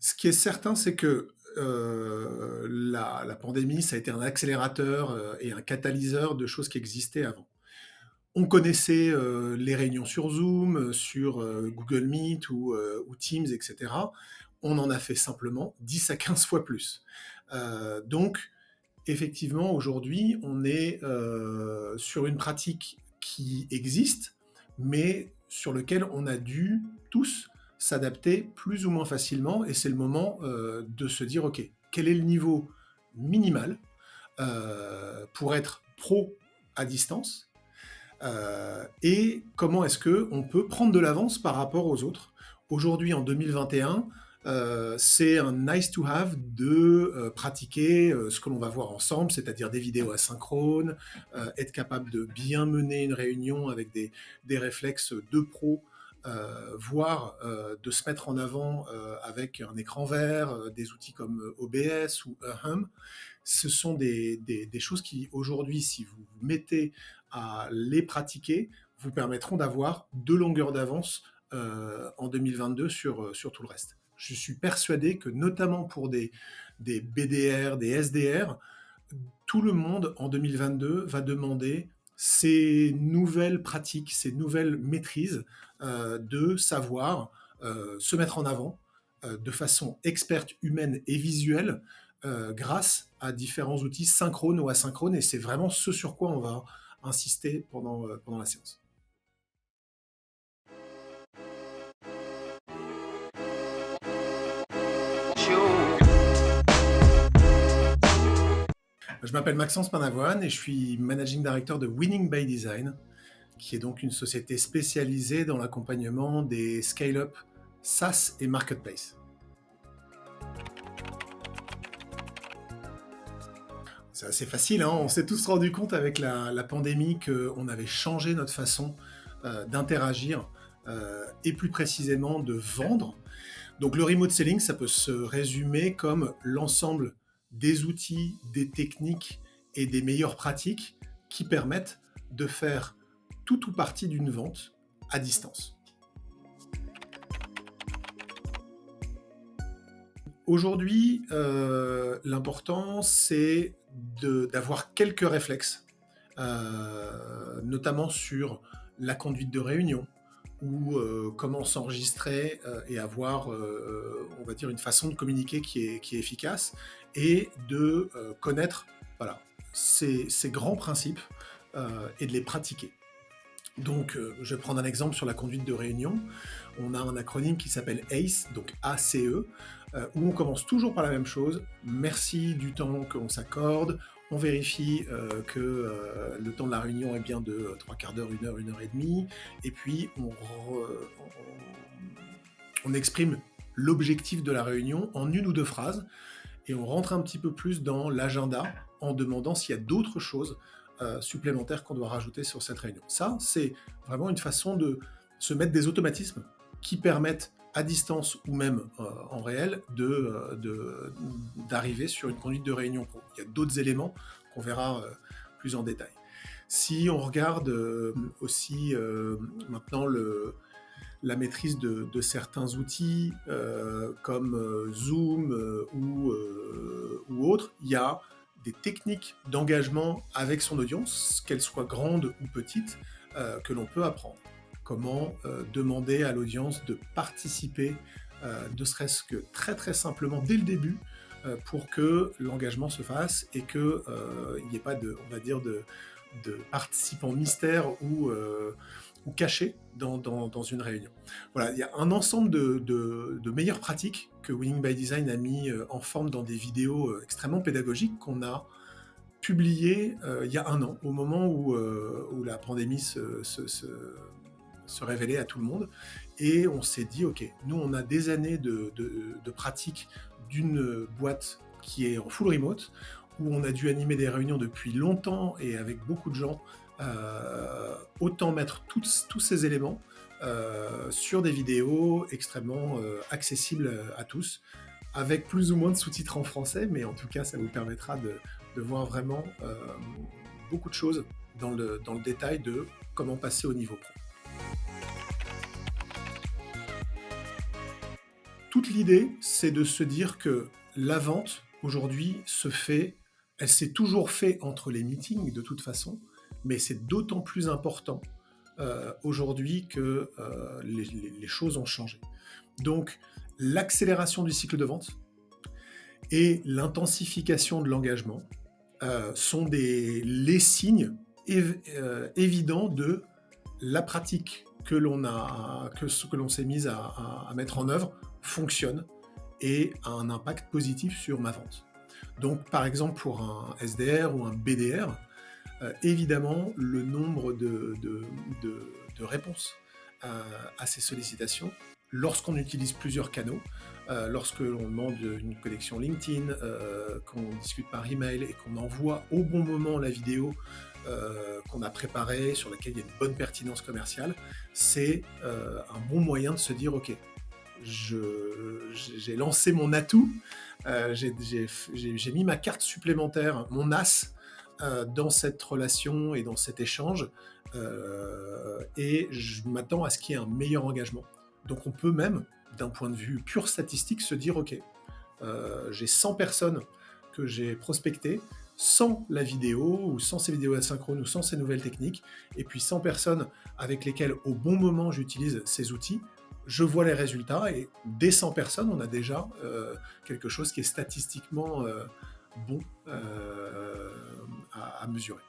Ce qui est certain, c'est que la pandémie, ça a été un accélérateur et un catalyseur de choses qui existaient avant. On connaissait les réunions sur Zoom, sur Google Meet ou Teams, etc. On en a fait simplement 10 à 15 fois plus. Donc, effectivement, aujourd'hui, on est sur une pratique qui existe, mais sur lequel on a dû tous s'adapter plus ou moins facilement, et c'est le moment de se dire, OK, quel est le niveau minimal pour être pro à distance, et comment est-ce qu'on peut prendre de l'avance par rapport aux autres. Aujourd'hui, en 2021, c'est un nice to have de pratiquer ce que l'on va voir ensemble, c'est-à-dire des vidéos asynchrones, être capable de bien mener une réunion avec des réflexes de pro, voire de se mettre en avant avec un écran vert, des outils comme OBS ou Hum. Ce sont des choses qui, aujourd'hui, si vous vous mettez à les pratiquer, vous permettront d'avoir 2 longueurs d'avance en 2022 sur tout le reste. Je suis persuadé que, notamment pour des BDR, des SDR, tout le monde en 2022 va demander ces nouvelles pratiques, ces nouvelles maîtrises de savoir se mettre en avant de façon experte, humaine et visuelle grâce à différents outils synchrones ou asynchrones, et c'est vraiment ce sur quoi on va insister pendant la séance. Je m'appelle Maxence Panavoine et je suis Managing Director de Winning by Design, qui est donc une société spécialisée dans l'accompagnement des scale-up, SaaS et Marketplace. C'est assez facile, hein. On s'est tous rendu compte avec la pandémie qu'on avait changé notre façon d'interagir et plus précisément de vendre. Donc le remote selling, ça peut se résumer comme l'ensemble des outils, des techniques et des meilleures pratiques qui permettent de faire tout ou partie d'une vente à distance. Aujourd'hui, l'important, c'est d'avoir quelques réflexes, notamment sur la conduite de réunion, ou comment s'enregistrer et avoir, on va dire, une façon de communiquer qui est efficace, et de connaître voilà, ces grands principes et de les pratiquer. Donc, je vais prendre un exemple sur la conduite de réunion. On a un acronyme qui s'appelle ACE, donc ACE, où on commence toujours par la même chose. Merci du temps qu'on s'accorde. On vérifie que le temps de la réunion est bien de 3/4 d'heure, 1 heure et demie. Et puis, on exprime l'objectif de la réunion en 1 ou 2 phrases. Et on rentre un petit peu plus dans l'agenda en demandant s'il y a d'autres choses supplémentaires qu'on doit rajouter sur cette réunion. Ça, c'est vraiment une façon de se mettre des automatismes qui permettent à distance ou même en réel d'arriver sur une conduite de réunion pro. Il y a d'autres éléments qu'on verra plus en détail. Si on regarde aussi maintenant la maîtrise de certains outils comme Zoom ou autres, il y a des techniques d'engagement avec son audience, qu'elles soient grandes ou petites, que l'on peut apprendre. Comment demander à l'audience de participer, ne serait-ce que très très simplement dès le début, pour que l'engagement se fasse et qu'il n'y ait pas on va dire, de participants mystères ou cachés dans une réunion. Voilà, il y a un ensemble de meilleures pratiques que Winning by Design a mis en forme dans des vidéos extrêmement pédagogiques qu'on a publiées il y a 1 an, au moment où la pandémie se révélait à tout le monde. Et on s'est dit, OK, nous, on a des années de pratique d'une boîte qui est en full remote, où on a dû animer des réunions depuis longtemps et avec beaucoup de gens. Autant mettre tous ces éléments sur des vidéos extrêmement accessibles à tous, avec plus ou moins de sous-titres en français, mais en tout cas, ça vous permettra de voir vraiment beaucoup de choses dans le détail de comment passer au niveau pro. Toute l'idée, c'est de se dire que la vente, aujourd'hui, elle s'est toujours fait entre les meetings de toute façon, mais c'est d'autant plus important aujourd'hui que les choses ont changé. Donc, l'accélération du cycle de vente et l'intensification de l'engagement sont les signes évidents de la pratique que l'on s'est mise à mettre en œuvre fonctionne et a un impact positif sur ma vente. Donc, par exemple, pour un SDR ou un BDR, évidemment, le nombre de réponses à ces sollicitations, lorsqu'on utilise plusieurs canaux, lorsque l'on demande une connexion LinkedIn, qu'on discute par email et qu'on envoie au bon moment la vidéo qu'on a préparée, sur laquelle il y a une bonne pertinence commerciale, c'est un bon moyen de se dire, ok, j'ai lancé mon atout, j'ai mis ma carte supplémentaire, mon as, dans cette relation et dans cet échange, et je m'attends à ce qu'il y ait un meilleur engagement. Donc on peut même, d'un point de vue pur statistique, se dire, ok, j'ai 100 personnes que j'ai prospectées, sans la vidéo, ou sans ces vidéos asynchrones, ou sans ces nouvelles techniques, et puis 100 personnes avec lesquelles, au bon moment, j'utilise ces outils, je vois les résultats, et dès 100 personnes, on a déjà quelque chose qui est statistiquement bon à mesurer.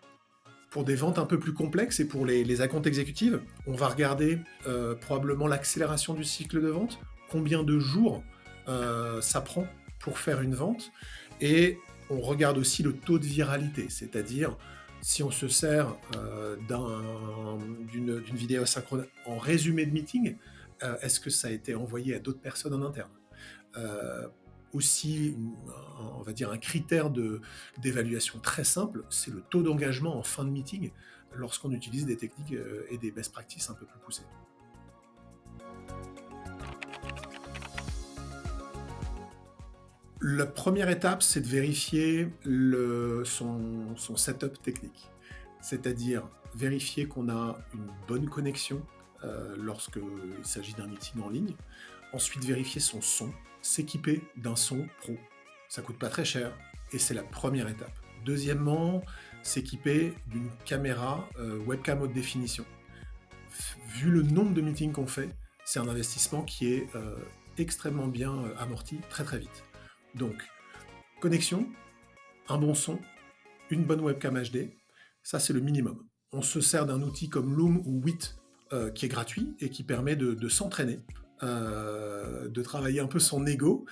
Pour des ventes un peu plus complexes et pour les accounts exécutives, on va regarder probablement l'accélération du cycle de vente, combien de jours ça prend pour faire une vente, et on regarde aussi le taux de viralité, c'est-à-dire si on se sert d'une vidéo asynchrone en résumé de meeting, est-ce que ça a été envoyé à d'autres personnes en interne ? Aussi, on va dire un critère d'évaluation très simple, c'est le taux d'engagement en fin de meeting lorsqu'on utilise des techniques et des best practices un peu plus poussées. La première étape, c'est de vérifier son setup technique, c'est-à-dire vérifier qu'on a une bonne connexion lorsqu'il s'agit d'un meeting en ligne. Ensuite, vérifier son son, s'équiper d'un son pro. Ça coûte pas très cher et c'est la première étape. Deuxièmement, s'équiper d'une caméra webcam haute définition. Vu le nombre de meetings qu'on fait, c'est un investissement qui est extrêmement bien amorti très très vite. Donc, connexion, un bon son, une bonne webcam HD, ça c'est le minimum. On se sert d'un outil comme Loom ou Wit qui est gratuit et qui permet de s'entraîner, de travailler un peu son ego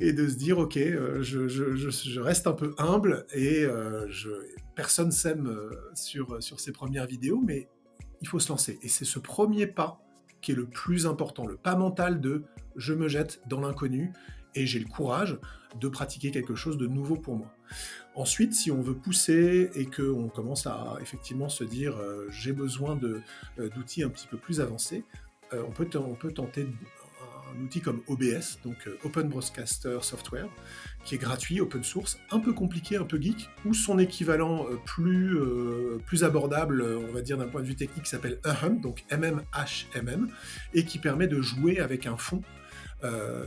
et de se dire ok, je reste un peu humble et personne s'aime sur ces premières vidéos, mais il faut se lancer. Et c'est ce premier pas qui est le plus important, le pas mental de je me jette dans l'inconnu et j'ai le courage de pratiquer quelque chose de nouveau pour moi. Ensuite, si on veut pousser et qu'on commence à effectivement se dire j'ai besoin d'outils un petit peu plus avancés, on peut tenter un outil comme OBS, donc Open Broadcaster Software, qui est gratuit, open source, un peu compliqué, un peu geek, ou son équivalent plus abordable, on va dire d'un point de vue technique, qui s'appelle Uhum, donc MMHMM, et qui permet de jouer avec un fond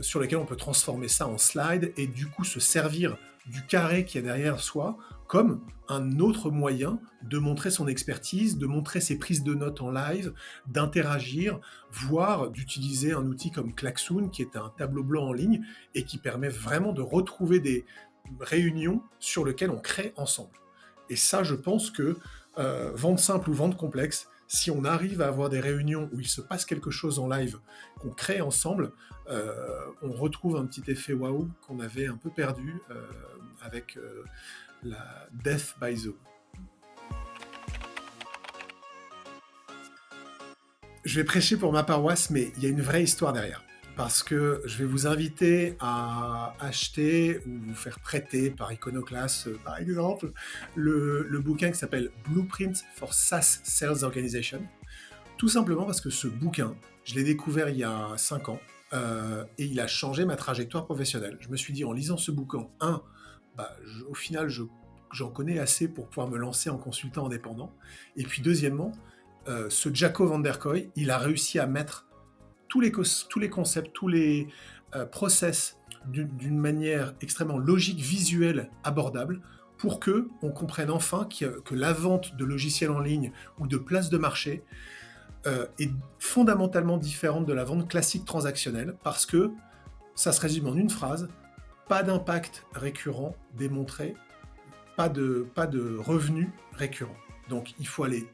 sur lequel on peut transformer ça en slide et du coup se servir du carré qui est derrière soi comme un autre moyen de montrer son expertise, de montrer ses prises de notes en live, d'interagir, voire d'utiliser un outil comme Klaxoon qui est un tableau blanc en ligne et qui permet vraiment de retrouver des réunions sur lesquelles on crée ensemble. Et ça, je pense que vente simple ou vente complexe, si on arrive à avoir des réunions où il se passe quelque chose en live, qu'on crée ensemble, on retrouve un petit effet waouh qu'on avait un peu perdu avec la Death by Zoom. Je vais prêcher pour ma paroisse, mais il y a une vraie histoire derrière. Parce que je vais vous inviter à acheter ou vous faire prêter par Iconoclast, par exemple, le bouquin qui s'appelle Blueprint for SaaS Sales Organization. Tout simplement parce que ce bouquin, je l'ai découvert il y a 5 ans et il a changé ma trajectoire professionnelle. Je me suis dit, en lisant ce bouquin, au final, j'en connais assez pour pouvoir me lancer en consultant indépendant. Et puis deuxièmement, ce Jacco van der Kooi, il a réussi à mettre tous les concepts, tous les process d'une manière extrêmement logique, visuelle, abordable, pour que on comprenne enfin que la vente de logiciels en ligne ou de places de marché est fondamentalement différente de la vente classique transactionnelle, parce que ça se résume en une phrase: pas d'impact récurrent démontré, pas de revenus récurrents. Donc il faut aller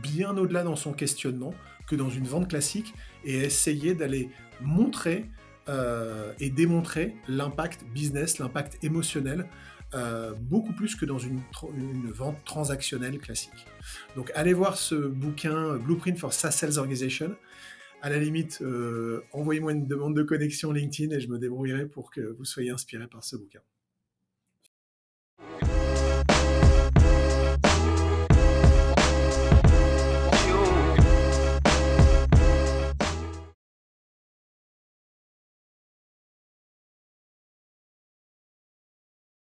bien au-delà dans son questionnement que dans une vente classique, et essayer d'aller montrer et démontrer l'impact business, l'impact émotionnel, beaucoup plus que dans une vente transactionnelle classique. Donc allez voir ce bouquin Blueprint for SaaS Sales Organization. À la limite, envoyez-moi une demande de connexion LinkedIn et je me débrouillerai pour que vous soyez inspiré par ce bouquin.